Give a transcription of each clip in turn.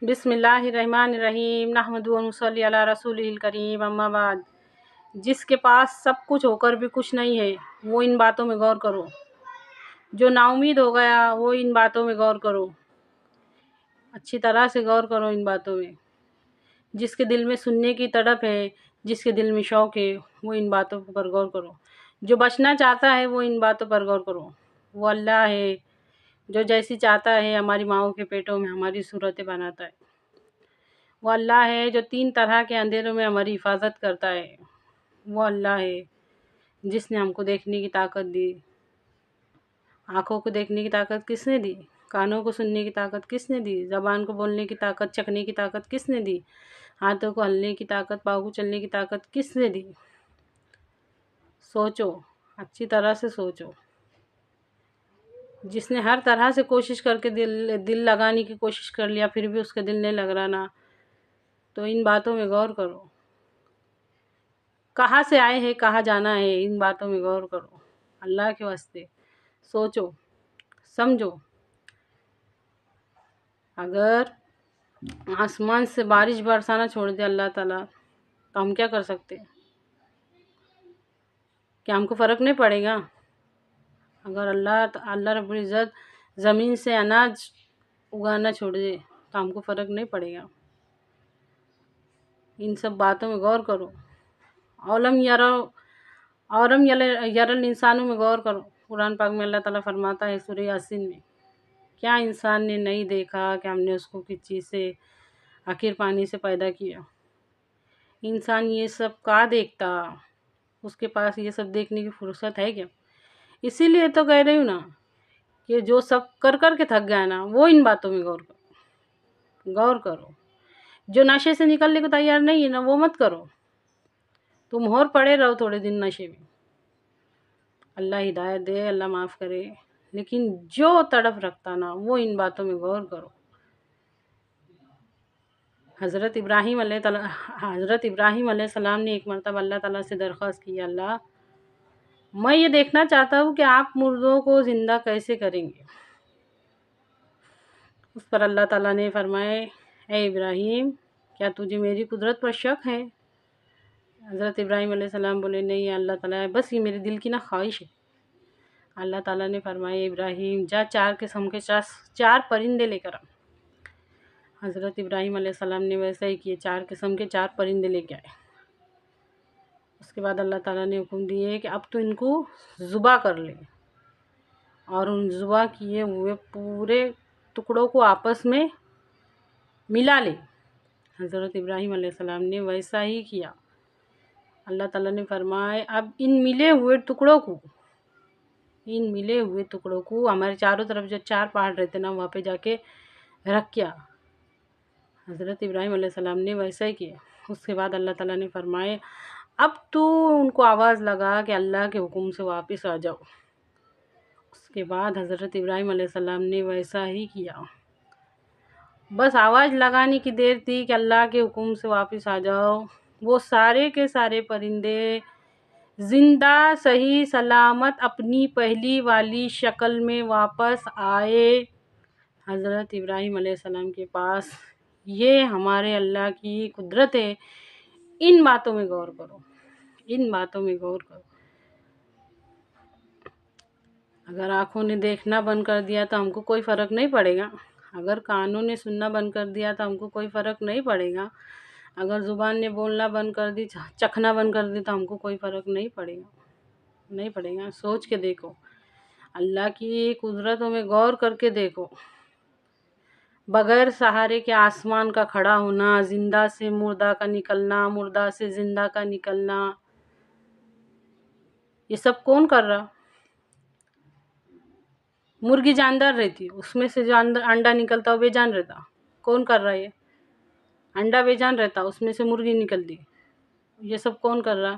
بسم اللہ الرحمن الرحیم نحمد و نصلی علی رسول الکریم اما بعد۔ جس کے پاس سب کچھ ہو کر بھی کچھ نہیں ہے وہ ان باتوں میں غور کرو۔ جو نا امید ہو گیا وہ ان باتوں میں غور کرو، اچھی طرح سے غور کرو ان باتوں میں۔ جس کے دل میں سننے کی تڑپ ہے، جس کے دل میں شوق ہے، وہ ان باتوں پر غور کرو۔ جو بچنا چاہتا ہے وہ ان باتوں پر غور کرو۔ وہ اللہ ہے جو جیسی چاہتا ہے ہماری ماؤں کے پیٹوں میں ہماری صورتیں بناتا ہے۔ وہ اللہ ہے جو 3 طرح کے اندھیروں میں ہماری حفاظت کرتا ہے۔ وہ اللہ ہے جس نے ہم کو دیکھنے کی طاقت دی۔ آنکھوں کو دیکھنے کی طاقت کس نے دی؟ کانوں کو سننے کی طاقت کس نے دی؟ زبان کو بولنے کی طاقت، چکھنے کی طاقت کس نے دی؟ ہاتھوں کو ہلنے کی طاقت، پاؤں کو چلنے کی طاقت کس نے دی؟ سوچو، اچھی طرح سے سوچو۔ جس نے ہر طرح سے کوشش کر کے دل لگانے کی کوشش کر لیا پھر بھی اس کا دل نہیں لگ رہا نا، تو ان باتوں میں غور کرو۔ کہاں سے آئے ہیں، کہاں جانا ہے، ان باتوں میں غور کرو۔ اللہ کے واسطے سوچو، سمجھو۔ اگر آسمان سے بارش برسانا چھوڑ دے اللہ تعالیٰ تو ہم کیا کر سکتے؟ کیا ہم کو فرق نہیں پڑے گا؟ اگر اللہ رب العزت زمین سے اناج اگانا چھوڑ دے تو ہم کو فرق نہیں پڑے گا؟ ان سب باتوں میں غور کرو۔ اولم یرل انسانوں میں غور کرو۔ قرآن پاک میں اللہ تعالیٰ فرماتا ہے سورہ یاسین میں، کیا انسان نے نہیں دیکھا کہ ہم نے اس کو کس چیز سے، آخر پانی سے پیدا کیا؟ انسان یہ سب کا دیکھتا، اس کے پاس یہ سب دیکھنے کی فرصت ہے کیا؟ اسی لیے تو کہہ رہی ہوں نا کہ جو سب کر کے تھک گیا نا وہ ان باتوں میں غور کرو۔ جو نشے سے نکلنے کو تیار نہیں ہے نا وہ مت کرو، تم اور پڑے رہو تھوڑے دن نشے میں۔ اللہ ہدایت دے، اللہ معاف کرے، لیکن جو تڑپ رکھتا نا وہ ان باتوں میں غور کرو۔ حضرت ابراہیم علیہ السلام نے ایک مرتبہ اللہ تعالیٰ سے درخواست کی، اللہ میں یہ دیکھنا چاہتا ہوں کہ آپ مردوں کو زندہ کیسے کریں گے؟ اس پر اللہ تعالیٰ نے فرمایا، اے ابراہیم کیا تجھے میری قدرت پر شک ہے؟ حضرت ابراہیم علیہ السلام بولے، نہیں اللہ تعالیٰ، بس یہ میرے دل کی نا خواہش ہے۔ اللہ تعالیٰ نے فرمایا، ابراہیم جا 4 قسم کے 4 پرندے لے کر آ۔ حضرت ابراہیم علیہ السلام نے ویسا ہی کیے، 4 قسم کے 4 پرندے لے کے آئے۔ اس کے بعد اللہ تعالیٰ نے حکم دیے کہ اب تو ان کو ذبح کر لے، اور ان ذبح کیے ہوئے پورے ٹکڑوں کو آپس میں ملا لے۔ حضرت ابراہیم علیہ السلام نے ویسا ہی کیا۔ اللہ تعالیٰ نے فرمایا، اب ان ملے ہوئے ٹکڑوں کو ہمارے چاروں طرف جو 4 پہاڑ رہتے نا وہاں پہ جا کے رکھ کیا۔ حضرت ابراہیم علیہ السلام نے ویسا ہی کیا۔ اس کے بعد اللہ تعالیٰ نے فرمایا، اب تو ان کو آواز لگا کہ اللہ کے حکم سے واپس آ جاؤ۔ اس کے بعد حضرت ابراہیم علیہ السلام نے ویسا ہی کیا۔ بس آواز لگانے کی دیر تھی کہ اللہ کے حکم سے واپس آ جاؤ، وہ سارے کے سارے پرندے زندہ صحیح سلامت اپنی پہلی والی شکل میں واپس آئے حضرت ابراہیم علیہ السلام کے پاس۔ یہ ہمارے اللہ کی قدرت ہے۔ ان باتوں میں غور کرو، ان باتوں میں غور کرو۔ اگر آنکھوں نے دیکھنا بند کر دیا تو ہم کو کوئی فرق نہیں پڑے گا، اگر کانوں نے سننا بند کر دیا تو ہم کو کوئی فرق نہیں پڑے گا، اگر زبان نے بولنا بند کر دی، چکھنا بند کر دی تو ہم کو کوئی فرق نہیں پڑے گا۔ سوچ کے دیکھو، اللہ کی قدرتوں میں غور کر کے دیکھو۔ بغیر سہارے کے آسمان کا کھڑا ہونا، زندہ سے مردہ کا نکلنا، مردہ سے زندہ کا نکلنا، یہ سب کون کر رہا؟ مرغی جاندار رہتی، اس میں سے جو انڈا نکلتا وہ بے جان رہتا، کون کر رہا؟ یہ انڈا بے جان رہتا، اس میں سے مرغی نکلتی، یہ سب کون کر رہا؟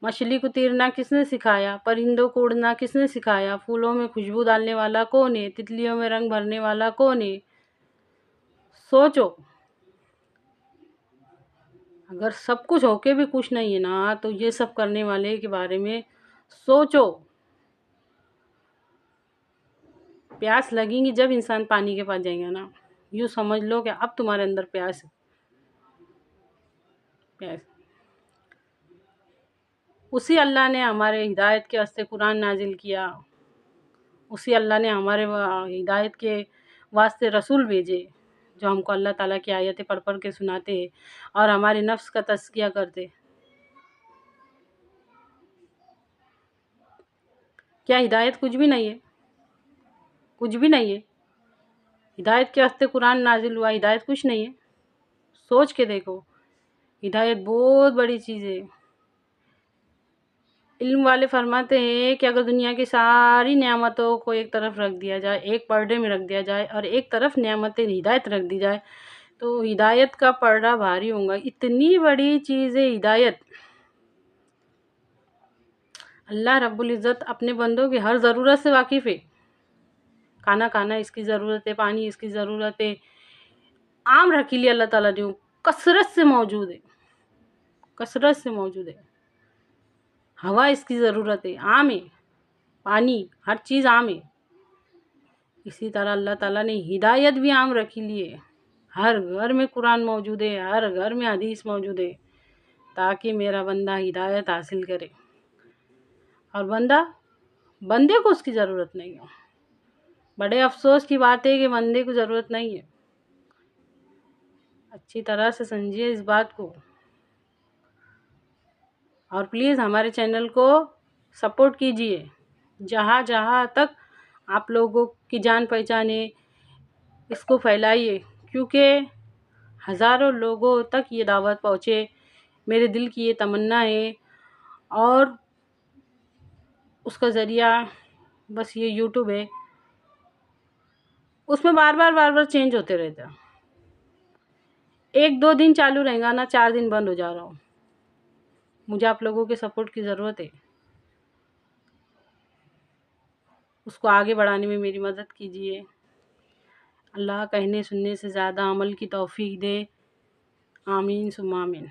مچھلی کو تیرنا کس نے سکھایا؟ پرندوں کو اڑنا کس نے سکھایا؟ پھولوں میں خوشبو ڈالنے والا کون ہے؟ تتلیوں میں رنگ بھرنے والا کون ہے؟ سوچو۔ اگر سب کچھ ہو کے بھی کچھ نہیں ہے نا تو یہ سب کرنے والے کے بارے میں سوچو۔ پیاس لگیں گی جب انسان پانی کے پاس جائیں گا نا، یوں سمجھ لو کہ اب تمہارے اندر پیاس ہے، پیاس۔ اسی اللہ نے ہمارے ہدایت کے واسطے قرآن نازل کیا، اسی اللہ نے ہمارے ہدایت کے واسطے رسول بھیجے جو ہم کو اللہ تعالیٰ کی آیتیں پڑھ پڑھ کے سناتے اور ہمارے نفس کا تزکیہ کرتے۔ کیا ہدایت کچھ بھی نہیں ہے؟ کچھ بھی نہیں ہے۔ ہدایت کے واسطے قرآن نازل ہوا، ہدایت کچھ نہیں ہے۔ سوچ کے دیکھو، ہدایت بہت بڑی چیز ہے۔ علم والے فرماتے ہیں کہ اگر دنیا کی ساری نعمتوں کو ایک طرف رکھ دیا جائے، ایک پردے میں رکھ دیا جائے اور ایک طرف نعمت ہدایت رکھ دی جائے تو ہدایت کا پردہ بھاری ہوگا۔ اتنی بڑی چیز ہے ہدایت۔ اللہ رب العزت اپنے بندوں کی ہر ضرورت سے واقف ہے۔ کھانا کھانا اس کی ضرورت ہے، پانی اس کی ضرورت ہے، عام رکھی اللہ تعالیٰ نے کثرت سے موجود ہے، کثرت سے موجود ہے۔ ہوا اس کی ضرورت ہے، عام ہے، پانی ہر چیز عام ہے۔ اسی طرح اللہ تعالیٰ نے ہدایت بھی عام رکھی لی ہے۔ ہر گھر میں قرآن موجود ہے، ہر گھر میں حدیث موجود ہے تاکہ میرا بندہ ہدایت حاصل کرے، اور بندے کو اس کی ضرورت نہیں ہے۔ بڑے افسوس کی بات ہے کہ بندے کو ضرورت نہیں ہے۔ اچھی طرح سے سمجھیے اس بات کو، اور پلیز ہمارے چینل کو سپورٹ کیجیے۔ جہاں جہاں تک آپ لوگوں کی جان پہچان ہے اس کو پھیلائیے، کیونکہ ہزاروں لوگوں تک یہ دعوت پہنچے۔ میرے دل کی یہ تمنا ہے، اور اس کا ذریعہ بس یہ یوٹیوب ہے۔ اس میں بار بار چینج ہوتے رہتا، 1-2 دن چالو رہے گا نا، 4 دن بند ہو جا رہا ہوں۔ مجھے آپ لوگوں کے سپورٹ کی ضرورت ہے، اس کو آگے بڑھانے میں میری مدد کیجیے۔ اللہ کہنے سننے سے زیادہ عمل کی توفیق دے، آمین ثم آمین۔